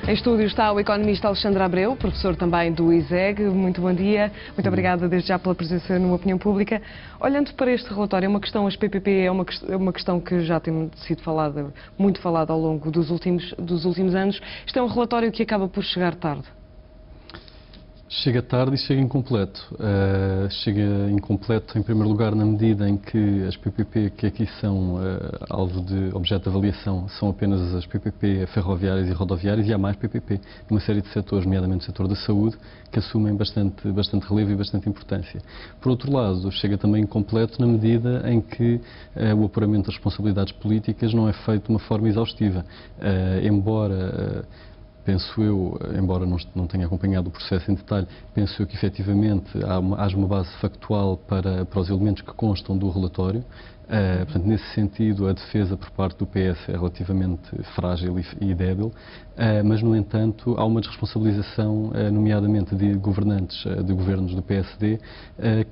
Em estúdio está o economista Alexandre Abreu, professor também do ISEG. Muito bom dia. Muito obrigada desde já pela presença no Opinião Pública. Olhando para este relatório, as PPP é uma questão que já tem sido muito falada ao longo dos últimos anos. Isto é um relatório que acaba por chegar tarde. Chega tarde e chega incompleto. Chega incompleto, em primeiro lugar, na medida em que as PPP que aqui são alvo de objeto de avaliação são apenas as PPP ferroviárias e rodoviárias, e há mais PPP numa série de setores, nomeadamente o setor da saúde, que assumem bastante relevo e bastante importância. Por outro lado, chega também incompleto na medida em que o apuramento das responsabilidades políticas não é feito de uma forma exaustiva. Penso eu, embora não tenha acompanhado o processo em detalhe, penso eu que efetivamente haja uma base factual para os elementos que constam do relatório. Portanto, nesse sentido, a defesa por parte do PS é relativamente frágil e débil, mas, no entanto, há uma desresponsabilização, nomeadamente de governantes de governos do PSD,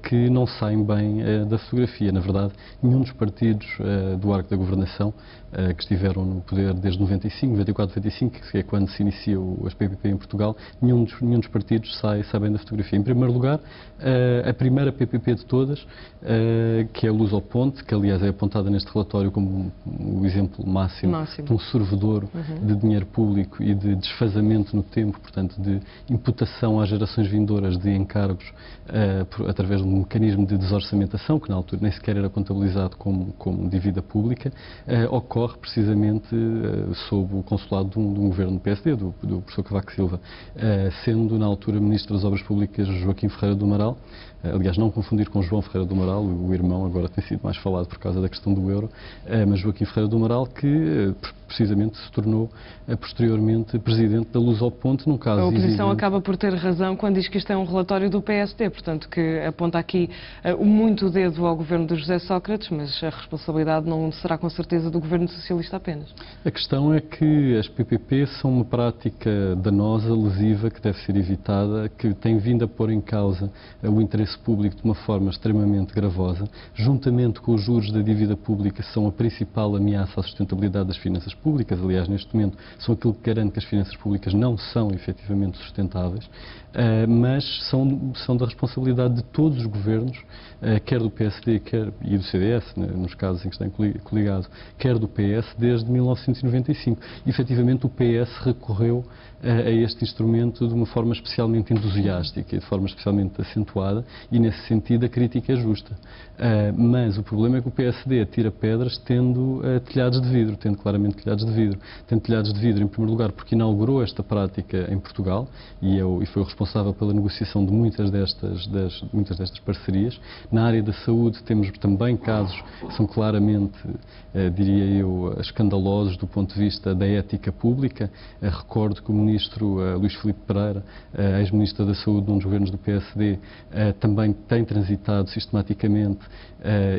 que não saem bem da fotografia. Na verdade, nenhum dos partidos do arco da governação, que estiveram no poder desde 94, 95, que é quando se inicia as PPP em Portugal, nenhum dos partidos sai bem da fotografia. Em primeiro lugar, a primeira PPP de todas, que é a Lusoponte, que aliás é apontada neste relatório como o exemplo máximo de um sorvedouro de dinheiro público e de desfazamento no tempo, portanto, de imputação às gerações vindouras de encargos através de um mecanismo de desorçamentação, que na altura nem sequer era contabilizado como dívida pública, ocorre precisamente sob o consulado de um governo do PSD, do professor Cavaco Silva, sendo na altura Ministro das Obras Públicas Joaquim Ferreira do Amaral. Aliás, não confundir com João Ferreira do Amaral, o irmão, agora tem sido mais falado por causa da questão do euro, mas Joaquim Ferreira do Amaral, que precisamente se tornou posteriormente presidente da Lusoponte, num caso A oposição evidente. Acaba por ter razão quando diz que isto é um relatório do PSD, portanto, que aponta aqui muito dedo ao governo de José Sócrates, mas a responsabilidade não será com certeza do governo socialista apenas. A questão é que as PPP são uma prática danosa, lesiva, que deve ser evitada, que tem vindo a pôr em causa o interesse público de uma forma extremamente gravosa, juntamente com os juros da dívida pública, são a principal ameaça à sustentabilidade das finanças públicas. Aliás, neste momento, são aquilo que garante que as finanças públicas não são efetivamente sustentáveis, mas são da responsabilidade de todos os governos, quer do PSD e do CDS, nos casos em que está coligado, quer do PS, desde 1995. E, efetivamente, o PS recorreu a este instrumento de uma forma especialmente entusiástica e de forma especialmente acentuada, e nesse sentido a crítica é justa. Mas o problema é que o PSD atira pedras tendo telhados de vidro, tendo claramente telhados de vidro. Tendo telhados de vidro, em primeiro lugar, porque inaugurou esta prática em Portugal e foi o responsável pela negociação de muitas destas parcerias. Na área da saúde temos também casos que são claramente, diria eu, escandalosos do ponto de vista da ética pública. Recordo que o ministro Luís Filipe Pereira, ex-ministro da Saúde num dos governos do PSD, também tem transitado sistematicamente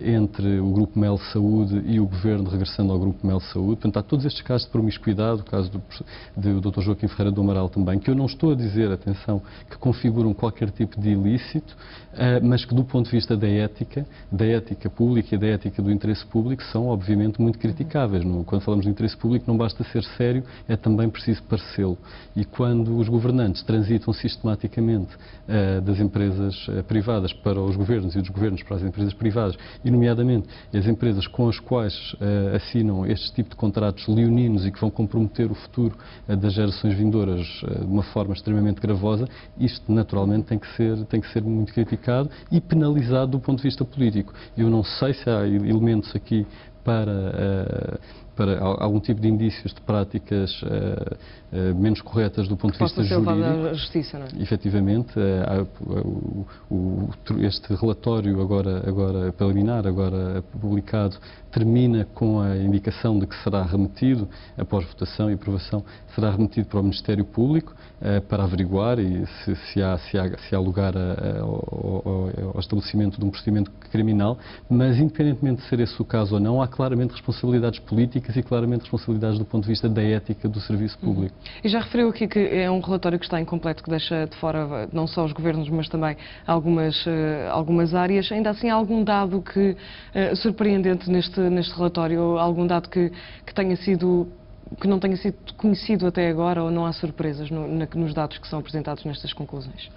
entre o Grupo Mel Saúde e o governo, regressando ao Grupo Mel Saúde. Portanto, há todos estes casos de promiscuidade, o caso do Dr. Joaquim Ferreira do Amaral também, que eu não estou a dizer, atenção, que configuram qualquer tipo de ilícito, mas que do ponto de vista da ética pública e da ética do interesse público, são obviamente muito criticáveis. Quando falamos de interesse público não basta ser sério, é também preciso parecê-lo. E quando os governantes transitam sistematicamente das empresas privadas para os governos e dos governos para as empresas privadas, e nomeadamente as empresas com as quais assinam este tipo de contratos leoninos e que vão comprometer o futuro das gerações vindouras de uma forma extremamente gravosa, isto naturalmente tem que ser muito criticado e penalizado do ponto de vista político. Eu não sei se há elementos aqui para algum tipo de indícios de práticas menos corretas do ponto de vista jurídico. À justiça, não é? Efetivamente, este relatório agora preliminar, agora publicado, termina com a indicação de que será remetido, após votação e aprovação, será remetido para o Ministério Público para averiguar se há lugar ao estabelecimento de um procedimento criminal, mas independentemente de ser esse o caso ou não, há claramente responsabilidades políticas e claramente responsabilidades do ponto de vista da ética do serviço público. E já referiu aqui que é um relatório que está incompleto, que deixa de fora não só os governos, mas também algumas áreas. Ainda assim, há algum dado surpreendente neste relatório? Algum dado que tenha sido que não tenha sido conhecido até agora ou não há surpresas nos dados que são apresentados nestas conclusões?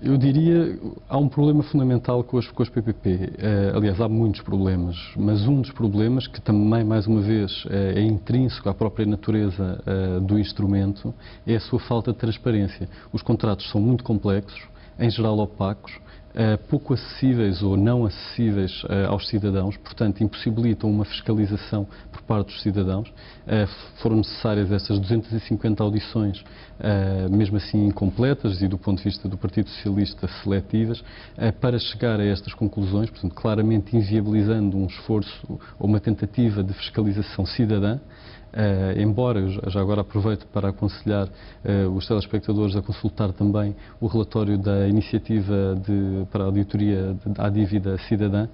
Eu diria, há um problema fundamental com as PPP. Aliás, há muitos problemas, mas um dos problemas, que também, mais uma vez, é intrínseco à própria natureza do instrumento, é a sua falta de transparência. Os contratos são muito complexos, em geral opacos, pouco acessíveis ou não acessíveis aos cidadãos, portanto impossibilitam uma fiscalização por parte dos cidadãos. Foram necessárias essas 250 audições, mesmo assim incompletas e do ponto de vista do Partido Socialista seletivas, para chegar a estas conclusões, portanto claramente inviabilizando um esforço ou uma tentativa de fiscalização cidadã. Embora, eu já agora aproveito para aconselhar os telespectadores a consultar também o relatório da Iniciativa para a Auditoria à Dívida Cidadã,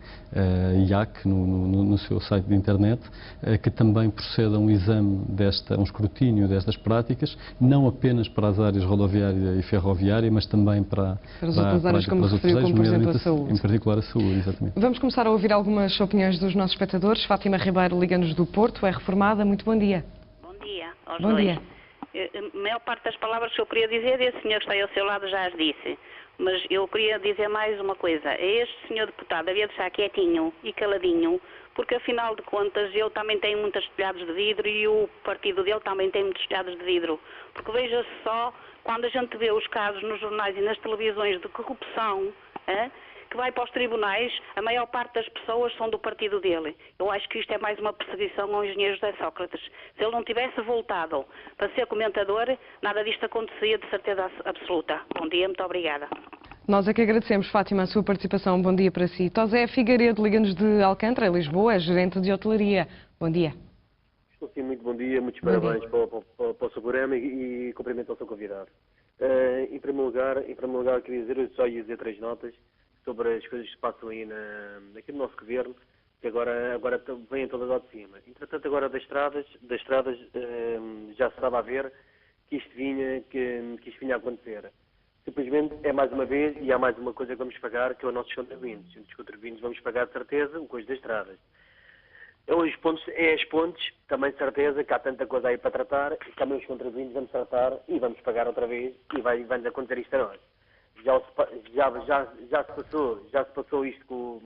IAC, no seu site de internet, que também procede a um exame, um escrutínio destas práticas, não apenas para as áreas rodoviária e ferroviária, mas também para as outras áreas, como referiu, como por exemplo a saúde. Em particular a saúde, exatamente. Vamos começar a ouvir algumas opiniões dos nossos espectadores. Fátima Ribeiro liga-nos do Porto, é reformada. Muito bom dia. Bom dia aos Bom dois. dia. A maior parte das palavras que eu queria dizer, esse senhor que está aí ao seu lado já as disse. Mas eu queria dizer mais uma coisa. Este senhor deputado havia de estar quietinho e caladinho, porque afinal de contas ele também tem muitos telhados de vidro e o partido dele também tem muitos telhados de vidro. Porque veja-se só, quando a gente vê os casos nos jornais e nas televisões de corrupção, que vai para os tribunais, a maior parte das pessoas são do partido dele. Eu acho que isto é mais uma perseguição ao engenheiro José Sócrates. Se ele não tivesse voltado para ser comentador, nada disto acontecia de certeza absoluta. Bom dia, muito obrigada. Nós é que agradecemos, Fátima, a sua participação. Bom dia para si. Tosé Figueiredo liga-nos de Alcântara, em Lisboa, é gerente de hotelaria. Bom dia. Estou sim, muito bom dia, muitos parabéns para o seu programa e cumprimento ao seu convidado. Em primeiro lugar, queria dizer, eu só ia dizer 3 notas sobre as coisas que se passam aí aqui no nosso governo, que agora vêm todas lá de cima. Entretanto, agora das estradas já se estava a ver que isto vinha a acontecer. Simplesmente é mais uma vez, e há mais uma coisa que vamos pagar, que é os nossos contribuintes. Os contribuintes vamos pagar de certeza o custo das estradas. As pontes, também de certeza, que há tanta coisa aí para tratar, e também os contribuintes vamos tratar e vamos pagar outra vez, e vai-nos acontecer isto a nós. Já se passou isto com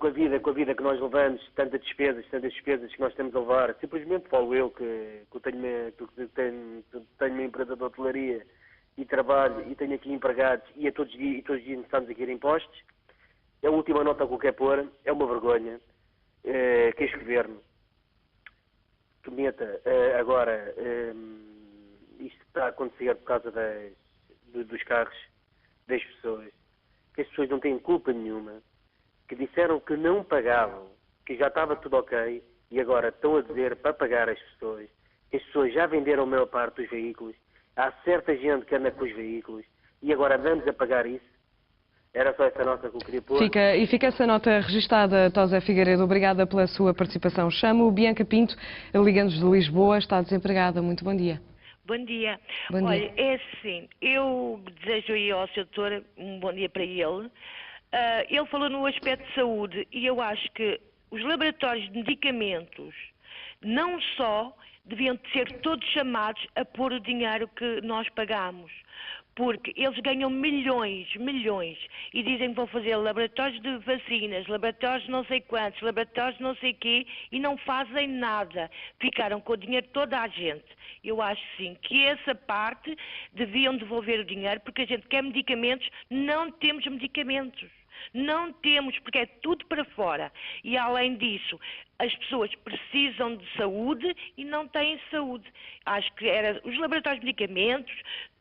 a vida que nós levamos, tantas despesas que nós temos a levar. Simplesmente falo eu que tenho uma empresa de hotelaria e trabalho e tenho aqui empregados e todos os dias estamos aqui a ir impostos. A última nota que eu quero pôr é uma vergonha que este governo que meta agora isto está a acontecer por causa dos carros das pessoas, que as pessoas não têm culpa nenhuma, que disseram que não pagavam, que já estava tudo ok, e agora estão a dizer para pagar as pessoas, que as pessoas já venderam a maior parte dos veículos, há certa gente que anda com os veículos, e agora andamos a pagar isso. Era só essa nota que eu queria pôr. Fica essa nota registada, Tosé Figueiredo. Obrigada pela sua participação. Chamo Bianca Pinto, liga-nos de Lisboa, está desempregada. Muito bom dia. Bom dia. Bom Olha, dia. é assim, eu desejo aí ao Sr. Doutor um bom dia para ele. Ele falou no aspecto de saúde e eu acho que os laboratórios de medicamentos não só deviam ser todos chamados a pôr o dinheiro que nós pagamos, porque eles ganham milhões, e dizem que vão fazer laboratórios de vacinas, laboratórios não sei quantos, laboratórios não sei quê, e não fazem nada. Ficaram com o dinheiro toda a gente. Eu acho sim que essa parte deviam devolver o dinheiro, porque a gente quer medicamentos, não temos medicamentos. Não temos, porque é tudo para fora. E além disso, as pessoas precisam de saúde e não têm saúde. Acho que era os laboratórios de medicamentos,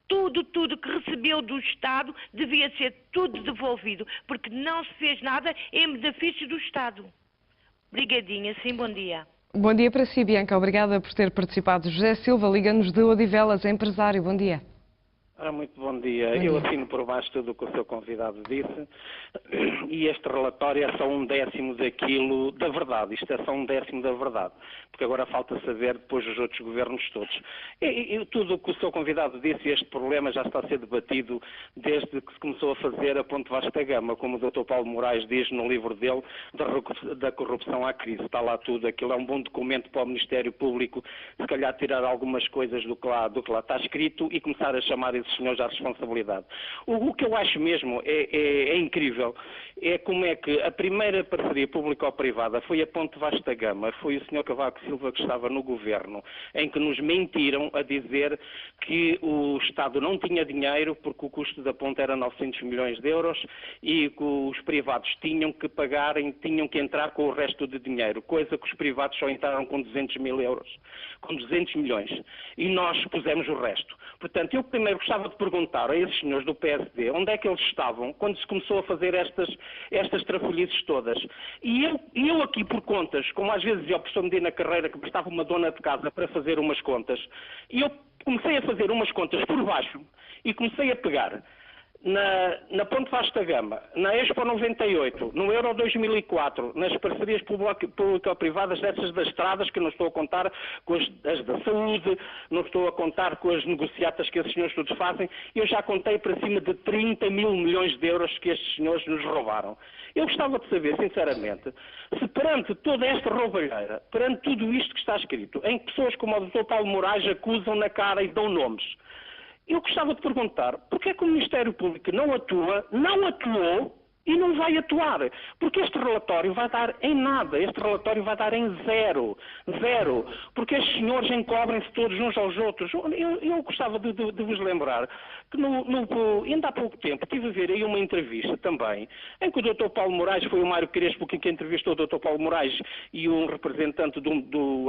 tudo que recebeu do Estado devia ser tudo devolvido, porque não se fez nada em benefício do Estado. Obrigadinha, sim, bom dia. Bom dia para si, Bianca. Obrigada por ter participado. José Silva liga-nos de Odivelas, é empresário. Bom dia. Ora, muito bom dia. Eu assino por baixo tudo o que o seu convidado disse e este relatório é só 1/10 daquilo da verdade. Isto é só 1/10 da verdade, porque agora falta saber depois os outros governos todos. E tudo o que o seu convidado disse, este problema já está a ser debatido desde que se começou a fazer a ponte vasta gama, como o Dr. Paulo Moraes diz no livro dele, da corrupção à crise. Está lá tudo. Aquilo é um bom documento para o Ministério Público, se calhar tirar algumas coisas do que lá está escrito e começar a chamar esses senhores à responsabilidade. O que eu acho mesmo é incrível é como é que a primeira parceria público-privada foi a ponte vasta gama, foi o Sr. Cavaco Silva que estava no governo, em que nos mentiram a dizer que o Estado não tinha dinheiro porque o custo da ponte era 900 milhões de euros e que os privados tinham que pagar, tinham que entrar com o resto de dinheiro, coisa que os privados só entraram com 200 mil euros, com 200 milhões, e nós pusemos o resto. Portanto, eu primeiro gostava de perguntar a esses senhores do PSD onde é que eles estavam quando se começou a fazer estas trafolhices todas. E eu aqui por contas, como às vezes dizia o professor Medina Carreira que bastava uma dona de casa para fazer umas contas, e eu comecei a fazer umas contas por baixo e comecei a pegar na Ponte Vasta Gama, na Expo 98, no Euro 2004, nas parcerias público-privadas dessas das estradas, que não estou a contar com as da saúde, não estou a contar com as negociatas que esses senhores todos fazem, eu já contei para cima de 30 mil milhões de euros que estes senhores nos roubaram. Eu gostava de saber, sinceramente, se perante toda esta roubalheira, perante tudo isto que está escrito, em que pessoas como o Dr. Paulo Moraes acusam na cara e dão nomes, eu gostava de perguntar porque é que o Ministério Público não atuou e não vai atuar. Porque este relatório vai dar em nada, este relatório vai dar em zero. Porque estes senhores encobrem-se todos uns aos outros. Eu gostava de vos lembrar que ainda há pouco tempo tive a ver aí uma entrevista também, em que o Dr. Paulo Moraes, foi o Mário Crespo que entrevistou o Dr. Paulo Moraes e um representante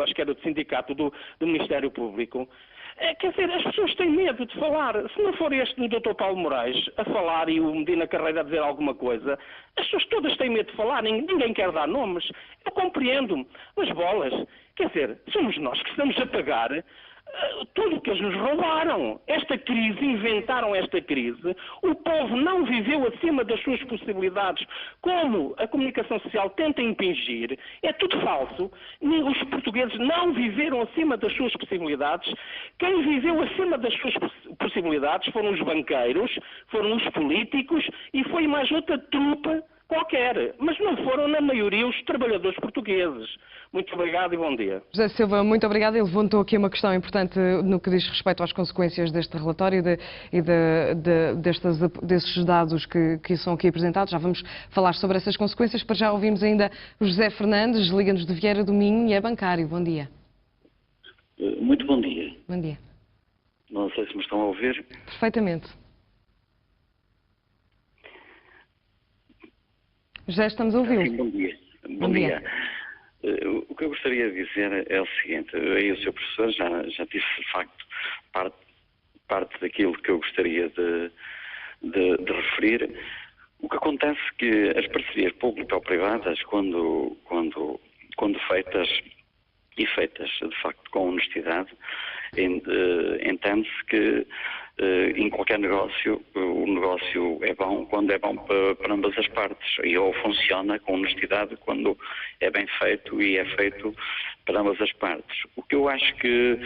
acho que era do sindicato do Ministério Público. Quer dizer, as pessoas têm medo de falar. Se não for este do Dr. Paulo Moraes a falar e o Medina Carreira a dizer alguma coisa, as pessoas todas têm medo de falar, ninguém quer dar nomes. Eu compreendo, mas bolas, quer dizer, somos nós que estamos a pagar tudo o que eles nos roubaram. Esta crise, inventaram esta crise, o povo não viveu acima das suas possibilidades, como a comunicação social tenta impingir, é tudo falso. Os portugueses não viveram acima das suas possibilidades. Quem viveu acima das suas possibilidades foram os banqueiros, foram os políticos e foi mais outra trupa qualquer, mas não foram, na maioria, os trabalhadores portugueses. Muito obrigado e bom dia. José Silva, muito obrigado. Ele levantou aqui uma questão importante no que diz respeito às consequências deste relatório desses dados que são aqui apresentados. Já vamos falar sobre essas consequências. Para já ouvimos ainda o José Fernandes, Liga-nos de Vieira do Minho e é bancário. Bom dia. Muito bom dia. Bom dia. Não sei se me estão a ouvir. Perfeitamente. Já estamos a ouvi-lo. Sim, bom dia. Bom dia. O que eu gostaria de dizer é o seguinte, aí o Sr. Professor já disse de facto parte daquilo que eu gostaria de referir. O que acontece é que as parcerias público-privadas, quando feitas e feitas de facto com honestidade, entende-se que em qualquer negócio, o negócio é bom quando é bom para ambas as partes, e ou funciona com honestidade quando é bem feito e é feito para ambas as partes. O que eu acho que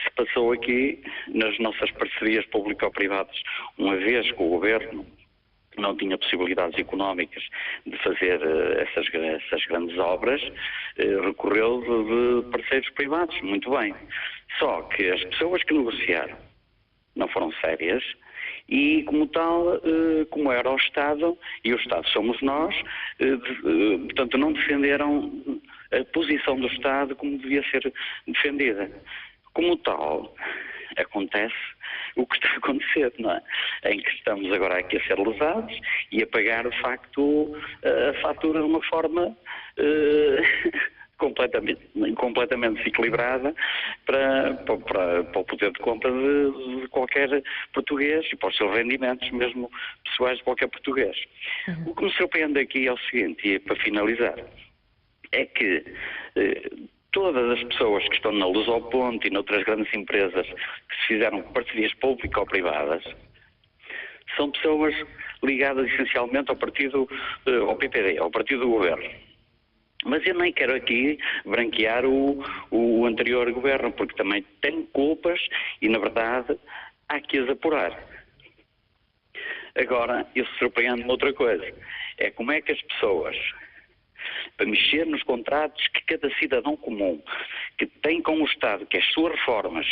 se passou aqui nas nossas parcerias público-privadas, uma vez que o Governo não tinha possibilidades económicas de fazer essas grandes obras, recorreu de parceiros privados, muito bem. Só que as pessoas que negociaram não foram sérias e, como tal, como era o Estado, e o Estado somos nós, portanto não defenderam a posição do Estado como devia ser defendida. Como tal, acontece o que está a acontecer, não é? Em que estamos agora aqui a ser lesados e a pagar, de facto, a fatura de uma forma completamente desequilibrada para o poder de compra de qualquer português e para os seus rendimentos, mesmo pessoais de qualquer português. O que me surpreende aqui é o seguinte, e para finalizar, é que todas as pessoas que estão na Lusoponte e noutras grandes empresas que se fizeram parcerias público-privadas são pessoas ligadas essencialmente ao partido, ao PPD, ao partido do governo. Mas eu nem quero aqui branquear o anterior governo, porque também tem culpas e, na verdade, há que as apurar. Agora, eu surpreendo-me outra coisa. É como é que as pessoas, para mexer nos contratos que cada cidadão comum que tem com o Estado, que é as suas reformas,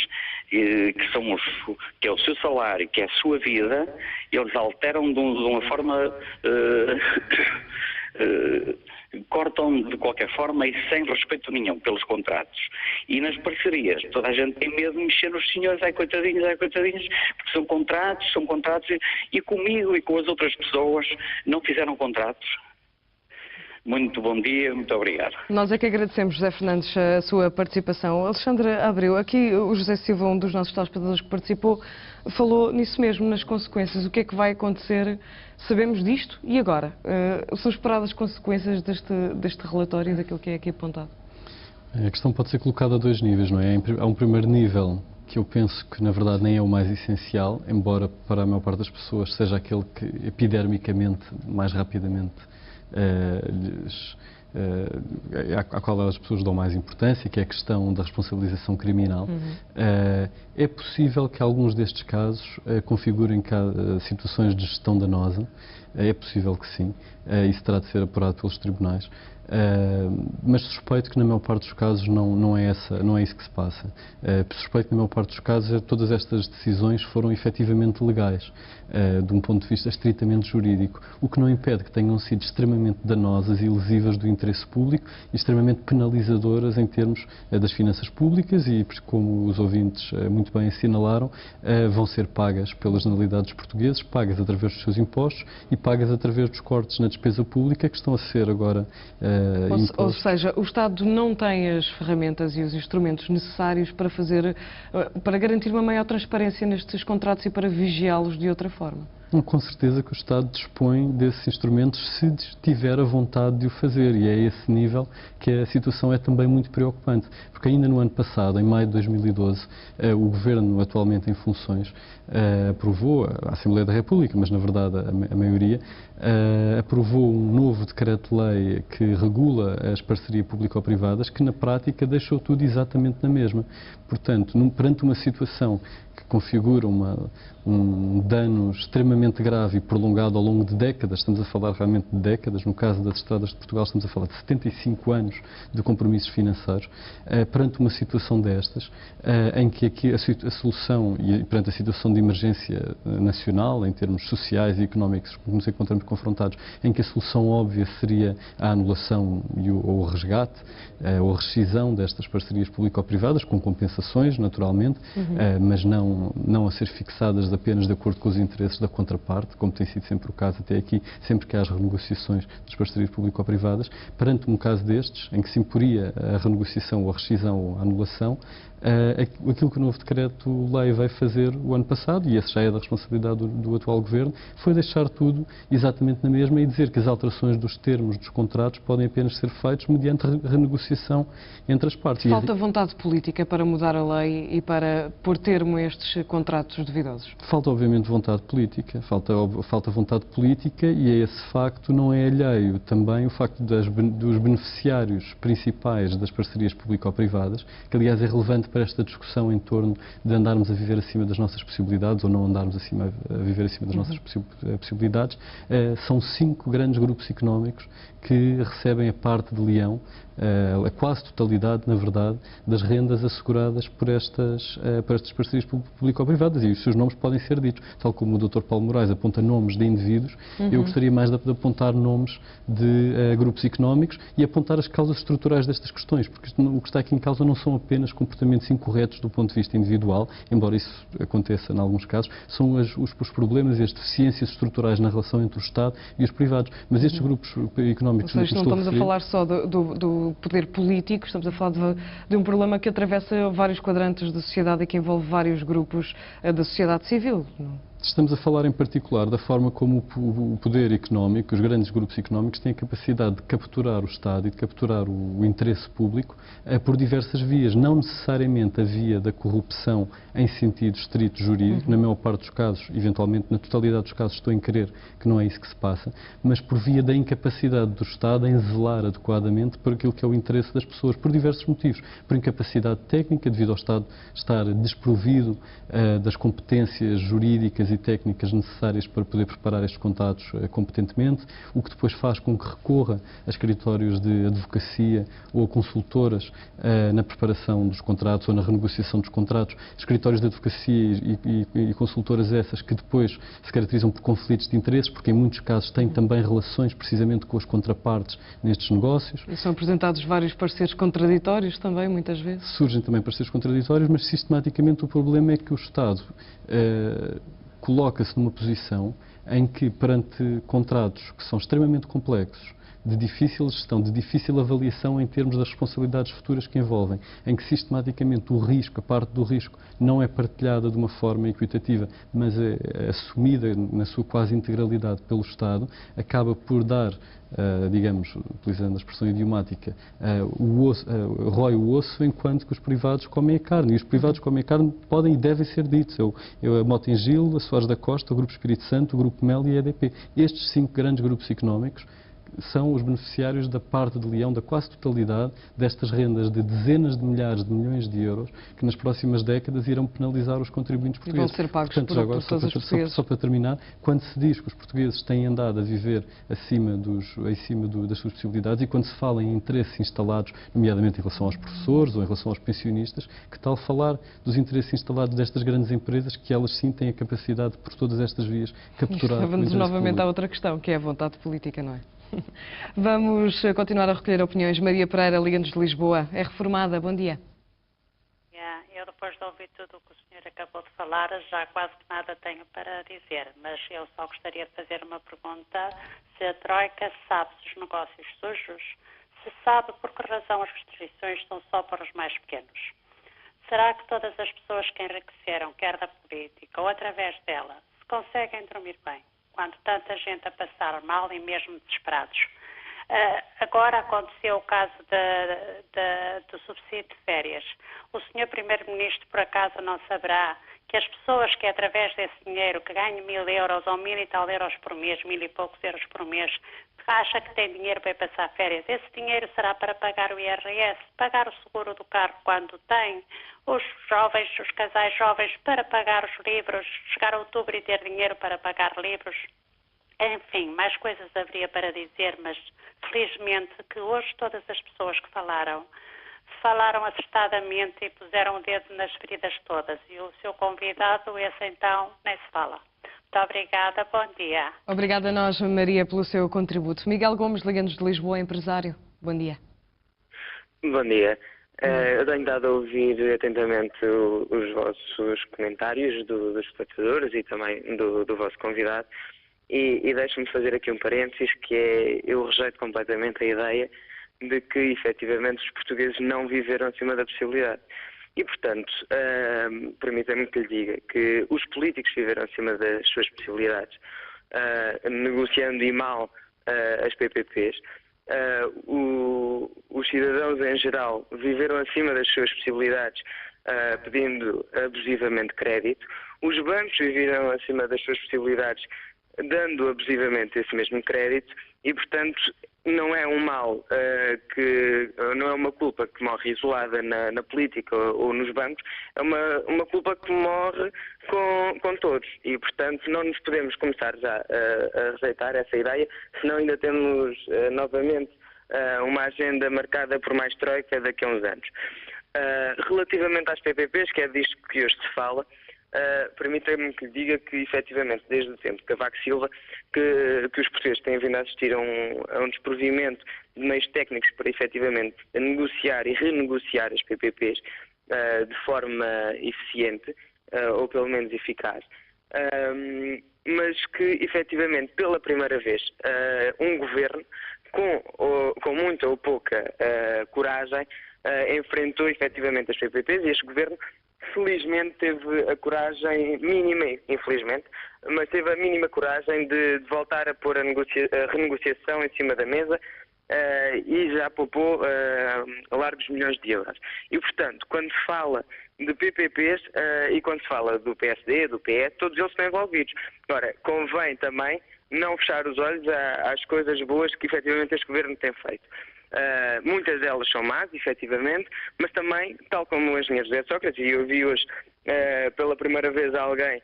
que é o seu salário, que é a sua vida, eles alteram de uma forma... cortam de qualquer forma e sem respeito nenhum pelos contratos. E nas parcerias, toda a gente tem medo de mexer nos senhores, ai coitadinhos, porque são contratos, e comigo e com as outras pessoas não fizeram contratos. Muito bom dia, muito obrigado. Nós é que agradecemos, José Fernandes, a sua participação. Alexandre Abreu, aqui o José Silva, um dos nossos telespectadores que participou, falou nisso mesmo, nas consequências. O que é que vai acontecer? Sabemos disto e agora? São esperadas consequências deste relatório e daquilo que é aqui apontado? A questão pode ser colocada a dois níveis, não é? Há um primeiro nível que eu penso que na verdade nem é o mais essencial, embora para a maior parte das pessoas seja aquele que epidermicamente, mais rapidamente, à qual as pessoas dão mais importância, que é a questão da responsabilização criminal. É possível que alguns destes casos configurem situações de gestão danosa, é possível que sim, isso terá de ser apurado pelos tribunais. Mas suspeito que na maior parte dos casos não é isso que se passa. Suspeito que na maior parte dos casos todas estas decisões foram efetivamente legais, de um ponto de vista estritamente jurídico, o que não impede que tenham sido extremamente danosas e lesivas do interesse público e extremamente penalizadoras em termos das finanças públicas e, como os ouvintes muito bem assinalaram, vão ser pagas pelas generalidades portuguesas, pagas através dos seus impostos e pagas através dos cortes na despesa pública que estão a ser agora ou seja, o Estado não tem as ferramentas e os instrumentos necessários para garantir uma maior transparência nestes contratos e para vigiá-los de outra forma. Com certeza que o Estado dispõe desses instrumentos se tiver a vontade de o fazer, e é a esse nível que a situação é também muito preocupante, porque ainda no ano passado, em maio de 2012, o Governo atualmente em funções aprovou, a Assembleia da República, mas na verdade a maioria, aprovou um novo decreto-lei que regula as parcerias público-privadas, que na prática deixou tudo exatamente na mesma. Portanto, perante uma situação que configura um dano extremamente grave e prolongado ao longo de décadas, estamos a falar realmente de décadas, no caso das estradas de Portugal estamos a falar de 75 anos de compromissos financeiros, perante uma situação destas, em que aqui a solução, e perante a situação de emergência nacional, em termos sociais e económicos que nos encontramos confrontados, em que a solução óbvia seria a anulação ou o resgate, ou a rescisão destas parcerias público-privadas, com compensações, naturalmente, mas não a ser fixadas apenas de acordo com os interesses da contraparte, como tem sido sempre o caso até aqui, sempre que há as renegociações das parcerias público-privadas. Perante um caso destes, em que se imporia a renegociação ou a rescisão ou a anulação, aquilo que o novo decreto-lei vai fazer o ano passado, e essa já é da responsabilidade do atual Governo, foi deixar tudo exatamente na mesma e dizer que as alterações dos termos dos contratos podem apenas ser feitas mediante renegociação entre as partes. Falta vontade política para mudar a lei e para pôr termo a estes contratos duvidosos? Falta, obviamente, vontade política. Falta vontade política, e a esse facto não é alheio também o facto dos beneficiários principais das parcerias público-privadas, que aliás é relevante para esta discussão em torno de andarmos a viver acima das nossas possibilidades ou não andarmos a viver acima das nossas possibilidades. São 5 grandes grupos económicos que recebem a parte de leão, a quase totalidade, na verdade, das rendas asseguradas por estas parcerias público-privadas, e os seus nomes podem ser ditos. Tal como o Dr. Paulo Moraes aponta nomes de indivíduos, eu gostaria mais de apontar nomes de grupos económicos e apontar as causas estruturais destas questões, porque o que está aqui em causa não são apenas comportamentos incorretos do ponto de vista individual, embora isso aconteça em alguns casos, são os problemas e as deficiências estruturais na relação entre o Estado e os privados. Mas estes grupos económicos... Ou seja, não estamos a falar só do poder político, estamos a falar de um problema que atravessa vários quadrantes da sociedade e que envolve vários grupos da sociedade civil, não? Estamos a falar em particular da forma como o poder económico, os grandes grupos económicos têm a capacidade de capturar o Estado e de capturar o interesse público por diversas vias, não necessariamente a via da corrupção em sentido estrito jurídico, na maior parte dos casos, eventualmente na totalidade dos casos estou em crer que não é isso que se passa, mas por via da incapacidade do Estado em zelar adequadamente por aquilo que é o interesse das pessoas, por diversos motivos, por incapacidade técnica, devido ao Estado estar desprovido das competências jurídicas e técnicas necessárias para poder preparar estes contratos competentemente, o que depois faz com que recorra a escritórios de advocacia ou a consultoras na preparação dos contratos ou na renegociação dos contratos, escritórios de advocacia e consultoras essas que depois se caracterizam por conflitos de interesses, porque em muitos casos têm também relações precisamente com as contrapartes nestes negócios. E são apresentados vários pareceres contraditórios também, muitas vezes. Surgem também pareceres contraditórios, mas sistematicamente o problema é que o Estado coloca-se numa posição em que, perante contratos que são extremamente complexos, de difícil gestão, de difícil avaliação em termos das responsabilidades futuras que envolvem, em que sistematicamente o risco, a parte do risco, não é partilhada de uma forma equitativa, mas é assumida na sua quase integralidade pelo Estado, acaba por dar, digamos, utilizando a expressão idiomática, rói o osso, enquanto que os privados comem a carne. E os privados comem a carne podem e devem ser ditos. A Mota-Engil, a Soares da Costa, o Grupo Espírito Santo, o Grupo Mel e a EDP. Estes 5 grandes grupos económicos são os beneficiários da parte de leão, da quase totalidade destas rendas de dezenas de milhares de milhões de euros que nas próximas décadas irão penalizar os contribuintes portugueses. E vão ser pagos Portanto, por todos os portugueses. Só para terminar, quando se diz que os portugueses têm andado a viver acima das suas possibilidades e quando se fala em interesses instalados, nomeadamente em relação aos professores ou em relação aos pensionistas, que tal falar dos interesses instalados destas grandes empresas que elas sim têm a capacidade, por todas estas vias, capturar o interesse novamente público. à outra questão, que é a vontade política, não é? Vamos continuar a recolher opiniões. Maria Pereira, Liga-nos de Lisboa. É reformada. Bom dia. Eu, depois de ouvir tudo o que o senhor acabou de falar, já quase que nada tenho para dizer, mas eu só gostaria de fazer uma pergunta. Se a Troika sabe dos negócios sujos, se sabe por que razão as restrições estão só para os mais pequenos. Será que todas as pessoas que enriqueceram, quer da política ou através dela, se conseguem dormir bem, quando tanta gente a passar mal e mesmo desesperados? Agora aconteceu o caso do subsídio de férias. O senhor Primeiro-Ministro, por acaso, não saberá que as pessoas que, através desse dinheiro, que ganham 1.000 euros ou 1.000 e tal euros por mês, 1.000 e poucos euros por mês, acha que tem dinheiro para ir passar férias? Esse dinheiro será para pagar o IRS, pagar o seguro do carro quando tem, os jovens, os casais jovens, para pagar os livros, chegar a outubro e ter dinheiro para pagar livros. Enfim, mais coisas haveria para dizer, mas felizmente que hoje todas as pessoas que falaram acertadamente e puseram o dedo nas feridas todas. E o seu convidado, esse então, nem se fala. Muito obrigada, bom dia. Obrigada a nós, Maria, pelo seu contributo. Miguel Gomes, Liga-nos de Lisboa, empresário. Bom dia. Bom dia. Eu tenho dado a ouvir atentamente os vossos comentários dos espectadores e também do vosso convidado. E deixe-me fazer aqui um parênteses, que é, eu rejeito completamente a ideia de que, efetivamente, os portugueses não viveram acima da possibilidade. E, portanto, permita-me que lhe diga que os políticos viveram acima das suas possibilidades, negociando e mal as PPPs. Os cidadãos, em geral, viveram acima das suas possibilidades, pedindo abusivamente crédito. Os bancos viveram acima das suas possibilidades, dando abusivamente esse mesmo crédito, e, portanto, não é um mal não é uma culpa que morre isolada na política ou nos bancos, é uma culpa que morre com todos, e, portanto, não nos podemos começar já a rejeitar essa ideia, senão ainda temos novamente uma agenda marcada por mais troika daqui a uns anos. Relativamente às PPPs, que é disto que hoje se fala, permita-me que lhe diga que, efetivamente, desde o tempo de Cavaco Silva, que os portugueses têm vindo a assistir a um desprovimento de meios técnicos para, efetivamente, negociar e renegociar as PPPs de forma eficiente, ou pelo menos eficaz, mas que, efetivamente, pela primeira vez, um governo, com muita ou pouca coragem, enfrentou, efetivamente, as PPPs, e este governo felizmente teve a coragem mínima, infelizmente, mas teve a mínima coragem de voltar a pôr a renegociação em cima da mesa e já poupou largos milhões de euros. E, portanto, quando se fala de PPPs e quando se fala do PSD, do PS, todos eles estão envolvidos. Ora, convém também não fechar os olhos às coisas boas que efetivamente este governo tem feito. Muitas delas são más, efetivamente, mas também, tal como o engenheiro José Sócrates, e eu vi hoje pela primeira vez alguém,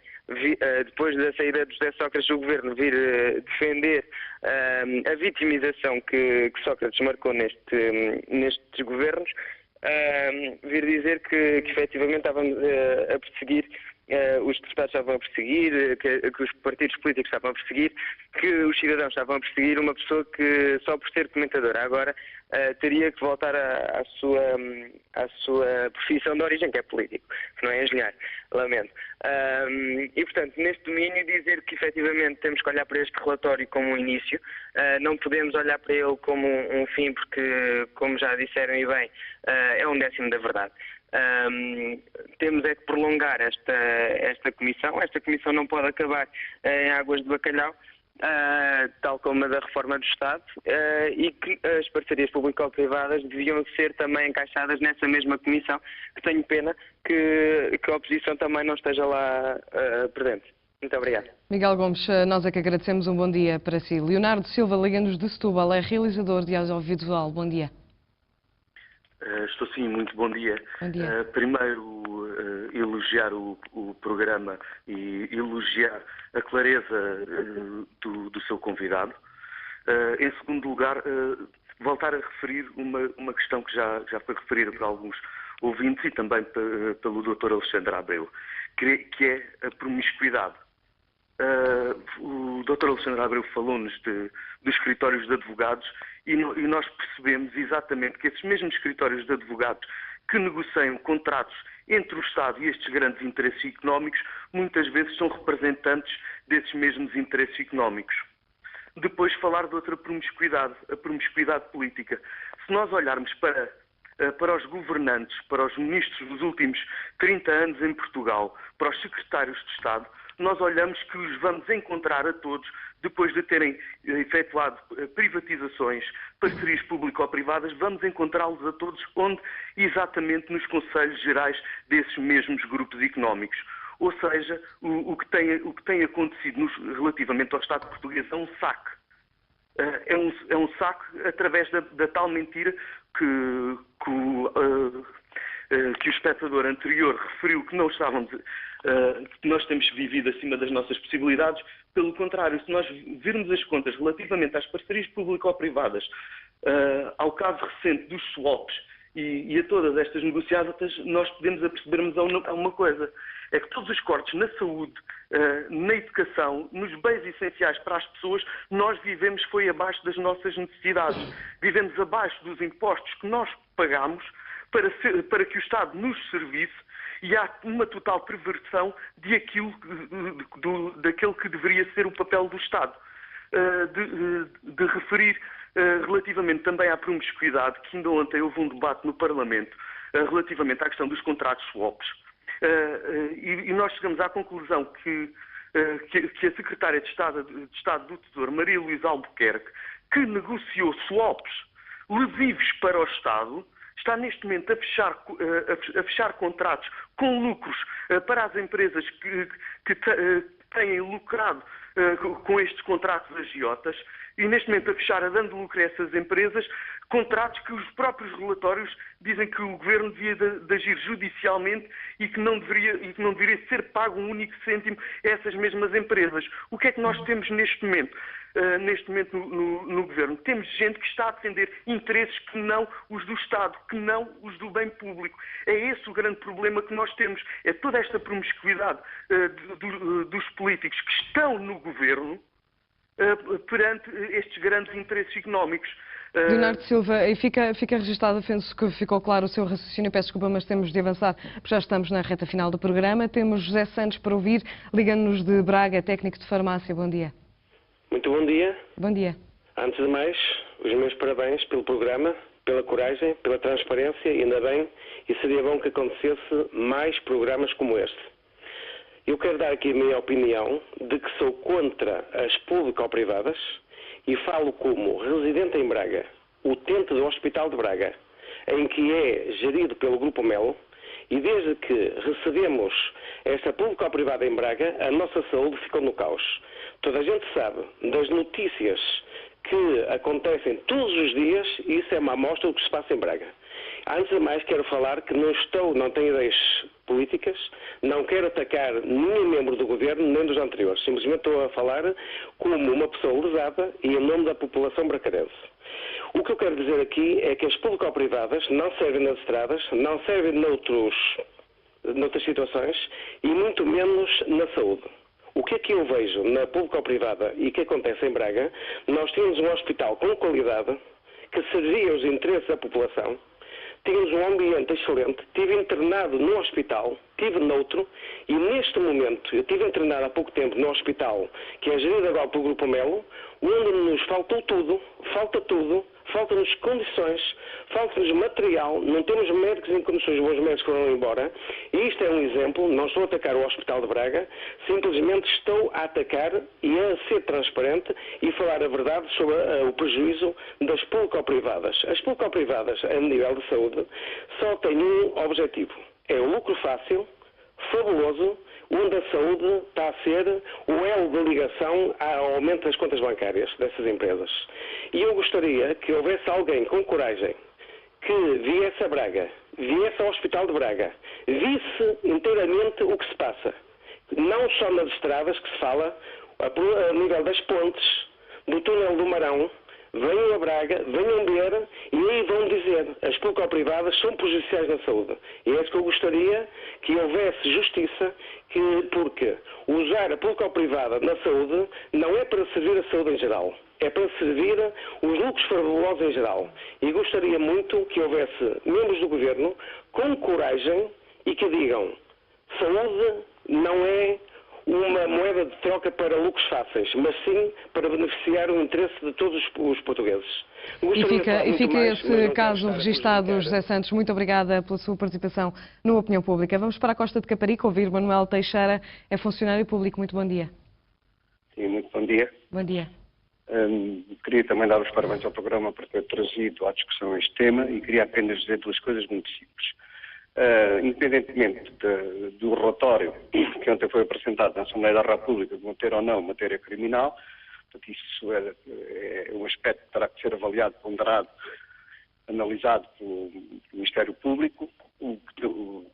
depois da saída de José Sócrates do governo, vir defender a vitimização que Sócrates marcou nestes governos, vir dizer que efetivamente estávamos a perseguir, os deputados estavam a perseguir, que os partidos políticos estavam a perseguir, que os cidadãos estavam a perseguir uma pessoa que só por ser comentadora agora teria que voltar à sua profissão de origem, que é político, que não é engenheiro, lamento. E, portanto, neste domínio, dizer que efetivamente temos que olhar para este relatório como um início, não podemos olhar para ele como um fim, porque, como já disseram e bem, é um décimo da verdade. Temos é que prolongar esta comissão. Esta comissão não pode acabar em águas de bacalhau, tal como a da reforma do Estado, e que as parcerias público-privadas deviam ser também encaixadas nessa mesma comissão, que tenho pena que a oposição também não esteja lá presente. Muito obrigado. Miguel Gomes, nós é que agradecemos. Um bom dia para si. Leonardo Silva, liga-nos de Setúbal, é realizador de audiovisual. Bom dia. Estou sim, muito bom dia. Bom dia. Primeiro, elogiar o programa e elogiar a clareza do seu convidado. Em segundo lugar, voltar a referir uma questão que já foi referida por alguns ouvintes e também pelo Dr. Alexandre Abreu, que é a promiscuidade. O Dr. Alexandre Abreu falou-nos dos escritórios de advogados e nós percebemos exatamente que esses mesmos escritórios de advogados que negociam contratos entre o Estado e estes grandes interesses económicos muitas vezes são representantes desses mesmos interesses económicos. Depois falar de outra promiscuidade, a promiscuidade política. Se nós olharmos para os governantes, para os ministros dos últimos 30 anos em Portugal, para os secretários de Estado, nós olhamos que os vamos encontrar a todos depois de terem efetuado privatizações, parcerias público-privadas, vamos encontrá-los a todos onde? Exatamente nos conselhos gerais desses mesmos grupos económicos. Ou seja, o que tem acontecido relativamente ao Estado português é um saque. É um saque através da tal mentira que o espectador anterior referiu, que não estávamos, que nós temos vivido acima das nossas possibilidades. Pelo contrário, se nós virmos as contas relativamente às parcerias público-privadas, ao caso recente dos swaps e a todas estas negociadas, nós podemos apercebermos a uma coisa. É que todos os cortes na saúde, na educação, nos bens essenciais para as pessoas, nós vivemos foi abaixo das nossas necessidades. Vivemos abaixo dos impostos que nós pagamos para que o Estado nos servisse, e há uma total perversão daquele que deveria ser o papel do Estado. De referir relativamente também à promiscuidade, que ainda ontem houve um debate no Parlamento relativamente à questão dos contratos swaps. E nós chegamos à conclusão que a Secretária de Estado do Tesouro, Maria Luísa Albuquerque, que negociou swaps lesivos para o Estado, está neste momento a fechar contratos com lucros para as empresas que têm lucrado com estes contratos agiotas, e neste momento a dando lucro a essas empresas, contratos que os próprios relatórios dizem que o Governo devia de agir judicialmente e que não deveria ser pago um único cêntimo a essas mesmas empresas. O que é que nós temos neste momento? No Governo? Temos gente que está a defender interesses que não os do Estado, que não os do bem público. É esse o grande problema que nós temos. É toda esta promiscuidade dos políticos que estão no Governo perante estes grandes interesses económicos. Leonardo Silva, e fica registado, penso que ficou claro o seu raciocínio, peço desculpa, mas temos de avançar, porque já estamos na reta final do programa. Temos José Santos para ouvir, liga-nos de Braga, técnico de farmácia. Bom dia. Muito bom dia. Bom dia. Antes de mais, os meus parabéns pelo programa pela coragem, pela transparência, e ainda bem, e seria bom que acontecesse mais programas como este. Eu quero dar aqui a minha opinião de que sou contra as público-privadas e falo como residente em Braga, utente do Hospital de Braga, em que é gerido pelo Grupo Melo, e desde que recebemos esta público-privada em Braga, a nossa saúde ficou no caos. Toda a gente sabe das notícias que acontecem todos os dias, e isso é uma amostra do que se passa em Braga. Antes de mais, quero falar que não tenho ideias políticas, não quero atacar nenhum membro do governo, nem dos anteriores. Simplesmente estou a falar como uma pessoa lesada e em nome da população bracarense. O que eu quero dizer aqui é que as público-privadas não servem nas estradas, não servem noutras situações e muito menos na saúde. O que é que eu vejo na público-privada e que acontece em Braga? Nós temos um hospital com qualidade que servia os interesses da população. Tínhamos um ambiente excelente, estive internado no hospital, estive noutro, e neste momento, eu estive internado há pouco tempo no hospital, que é gerido agora pelo Grupo Melo, onde nos faltou tudo, falta-nos condições, falta-nos material, não temos médicos em condições, os bons médicos foram embora, e isto é um exemplo, não estou a atacar o Hospital de Braga, simplesmente estou a atacar e a ser transparente e falar a verdade sobre o prejuízo das público-privadas. As público-privadas, a nível de saúde, só têm um objetivo, é o lucro fácil, fabuloso, onde a saúde está a ser o elo de ligação ao aumento das contas bancárias dessas empresas. E eu gostaria que houvesse alguém com coragem que viesse a Braga, viesse ao Hospital de Braga, visse inteiramente o que se passa. Não só nas estradas que se fala, a nível das pontes, do túnel do Marão, venham a Braga, venham ver e aí vão dizer as público-privadas são prejudiciais na saúde. E é isso que eu gostaria que houvesse justiça, porque usar a público-privada na saúde não é para servir a saúde em geral, é para servir os lucros fabulosos em geral. E gostaria muito que houvesse membros do governo com coragem e que digam saúde não é uma moeda de troca para lucros fáceis, mas sim para beneficiar o interesse de todos os portugueses. E fica esse caso registado, José Santos. Muito obrigada pela sua participação no Opinião Pública. Vamos para a Costa de Caparica ouvir Manuel Teixeira, é funcionário público. Muito bom dia. Sim, muito bom dia. Bom dia. Queria também dar os parabéns ao programa por ter trazido à discussão este tema e queria apenas dizer duas coisas muito simples. Independentemente do relatório que ontem foi apresentado na Assembleia da República de manter ou não matéria criminal, portanto, isso é um aspecto que terá que ser avaliado, ponderado, analisado pelo Ministério Público. Portanto,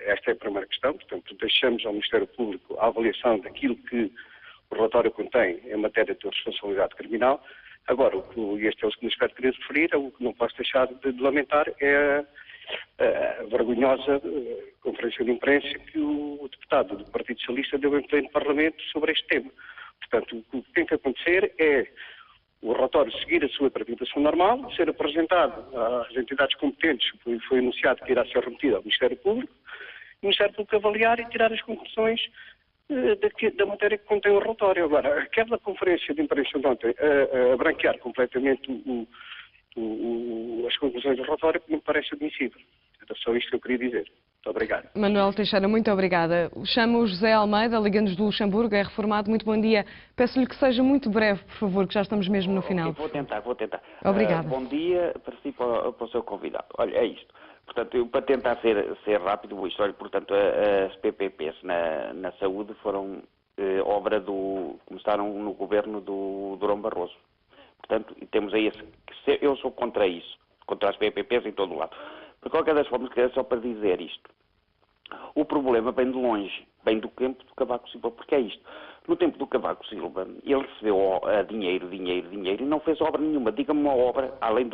esta é a primeira questão, portanto, deixamos ao Ministério Público a avaliação daquilo que o relatório contém em matéria de responsabilidade criminal. Agora, este é o segundo aspecto que queria referir, o que não posso deixar de lamentar é a vergonhosa conferência de imprensa que o deputado do Partido Socialista deu em pleno Parlamento sobre este tema. Portanto, o que tem que acontecer é o relatório seguir a sua tramitação normal, ser apresentado às entidades competentes, foi anunciado que irá ser remetido ao Ministério Público, o Ministério Público avaliar e tirar as conclusões da matéria que contém o relatório. Agora, aquela conferência de imprensa de ontem a branquear completamente as conclusões do relatório me parece admissível. Era só isto que eu queria dizer. Muito obrigado. Manuel Teixeira, muito obrigada. Chamo o José Almeida, liga-nos do Luxemburgo, é reformado. Muito bom dia. Peço-lhe que seja muito breve, por favor, que já estamos mesmo no final. Vou tentar. Obrigada. Bom dia para si e para o seu convidado. Olha, é isto. Portanto, eu, para tentar ser rápido, vou isto. Olha, portanto, as PPPs na saúde foram obra começaram no governo do Durão Barroso. Portanto, temos aí eu sou contra isso, contra as PPPs em todo o lado. De qualquer das formas, queria só para dizer isto. O problema vem de longe, vem do tempo do Cavaco Silva, porque é isto. No tempo do Cavaco Silva, ele recebeu dinheiro e não fez obra nenhuma. Diga-me uma obra, além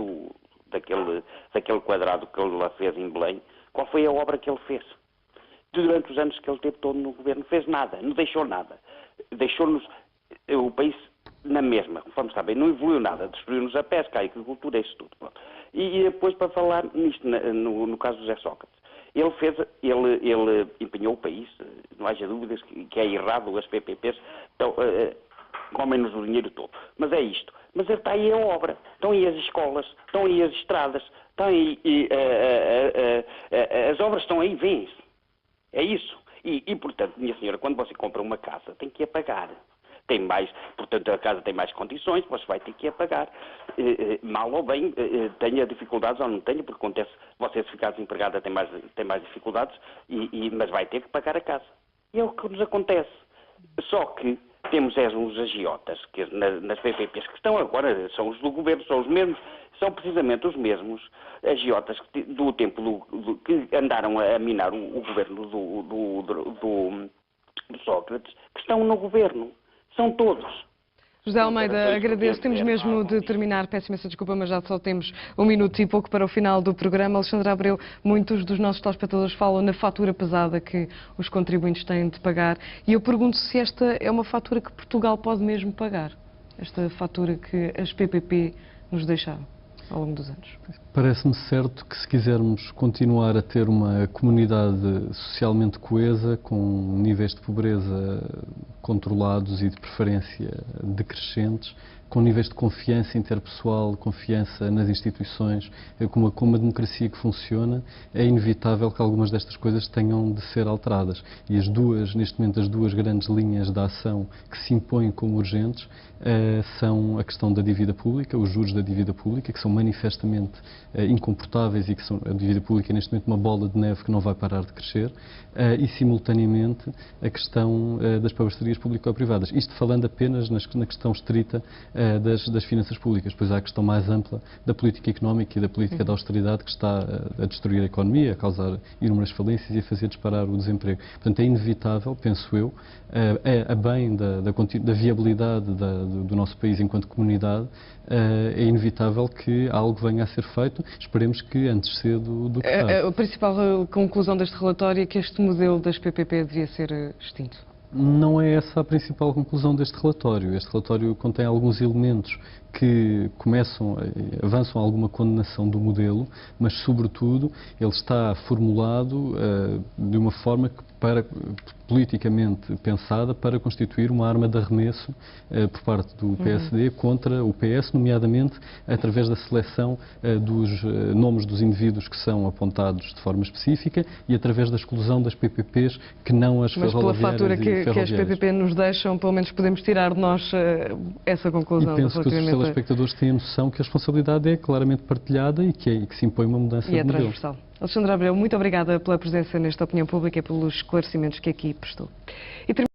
daquele quadrado que ele lá fez em Belém, qual foi a obra que ele fez? Durante os anos que ele teve todo no governo, fez nada, não deixou nada. Deixou-nos o país na mesma, conforme está bem, não evoluiu nada, destruiu-nos a pesca, a agricultura, isso tudo. Pronto. E depois, para falar nisto, no caso do José Sócrates, ele empenhou o país, não haja dúvidas que é errado as PPPs, então, comem-nos o dinheiro todo. Mas é isto, Mas está aí a obra, estão aí as escolas, estão aí as estradas, estão aí, as obras estão aí, vêm-se. É isso. E, portanto, minha senhora, quando você compra uma casa, tem que a pagar. Tem mais, portanto, a casa tem mais condições, você vai ter que a pagar. Mal ou bem, tenha dificuldades ou não tenha, porque acontece, você se ficar desempregada tem mais dificuldades, mas vai ter que pagar a casa. E é o que nos acontece. Só que temos uns agiotas, que nas PPPs que estão agora, são os do governo, são os mesmos, são precisamente os mesmos agiotas do tempo que andaram a minar o governo do Sócrates, que estão no governo. São todos. José Almeida, agradeço. Temos mesmo de terminar. Peço imensa desculpa, mas já só temos 1 minuto e pouco para o final do programa. Alexandra Abreu, muitos dos nossos telespectadores falam na fatura pesada que os contribuintes têm de pagar. E eu pergunto se esta é uma fatura que Portugal pode mesmo pagar. Esta fatura que as PPP nos deixaram ao longo dos anos. Parece-me certo que se quisermos continuar a ter uma comunidade socialmente coesa, com níveis de pobreza controlados e de preferência decrescentes, com níveis de confiança interpessoal, confiança nas instituições, com uma democracia que funciona, é inevitável que algumas destas coisas tenham de ser alteradas. E neste momento, as duas grandes linhas de ação que se impõem como urgentes são a questão da dívida pública, os juros da dívida pública, que são manifestamente incomportáveis e que a dívida pública é neste momento uma bola de neve que não vai parar de crescer, e simultaneamente a questão das parcerias público-privadas. Isto falando apenas na questão estrita das finanças públicas, pois há a questão mais ampla da política económica e da política de austeridade que está a destruir a economia, a causar inúmeras falências e a fazer disparar o desemprego. Portanto, é inevitável, penso eu, a bem da viabilidade do nosso país enquanto comunidade, é inevitável que algo venha a ser feito. Esperemos que antes cedo do que tarde. A principal conclusão deste relatório é que este modelo das PPP devia ser extinto. Não é essa a principal conclusão deste relatório. Este relatório contém alguns elementos que avançam a alguma condenação do modelo, mas, sobretudo, ele está formulado de uma forma politicamente pensada para constituir uma arma de arremesso por parte do PSD contra o PS, nomeadamente através da seleção dos nomes dos indivíduos que são apontados de forma específica e através da exclusão das PPPs que não as ferroviárias. Mas pela fatura que as PPP nos deixam, pelo menos podemos tirar de nós essa conclusão. E penso que os telespectadores têm a noção que a responsabilidade é claramente partilhada e que se impõe uma mudança de modelo. E é transversal. Alexandra Abreu, muito obrigada pela presença nesta opinião pública e pelos esclarecimentos que aqui prestou.